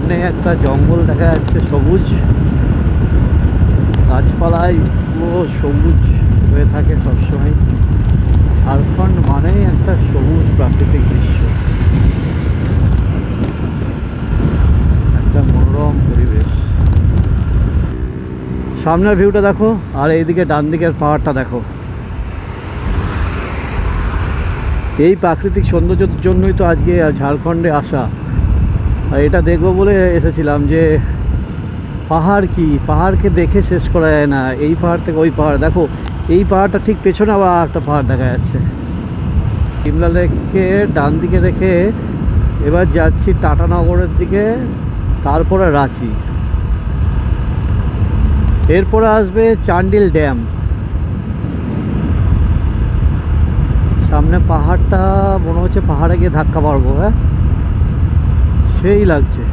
সামনে একটা জঙ্গল দেখা যাচ্ছে, সবুজ গাছপালায় পুরো সবুজ হয়ে থাকে সবসময়। ঝাড়খণ্ড মানেই একটা সবুজ প্রাকৃতিক দৃশ্য, একটা মনোরম পরিবেশ। সামনের ভিউটা দেখো, আর এইদিকে ডান দিকের পাহাড়টা দেখো। এই প্রাকৃতিক সৌন্দর্যের জন্যই তো আজকে ঝাড়খণ্ডে আসা। আর এটা দেখবো বলে এসেছিলাম যে পাহাড় কি, পাহাড়কে দেখে শেষ করা যায় না। এই পাহাড় থেকে ওই পাহাড় দেখো, এই পাহাড়টা ঠিক পেছনে আবার একটা পাহাড় দেখা যাচ্ছে। সিমলা লেককে ডান দিকে রেখে এবার যাচ্ছি টাটানগরের দিকে, তারপরে রাঁচি, এরপরে আসবে চান্ডিল ড্যাম। সামনে পাহাড়টা মনে হচ্ছে পাহাড়ে গিয়ে ধাক্কা মারবো। হ্যাঁ, সেই লাগছে।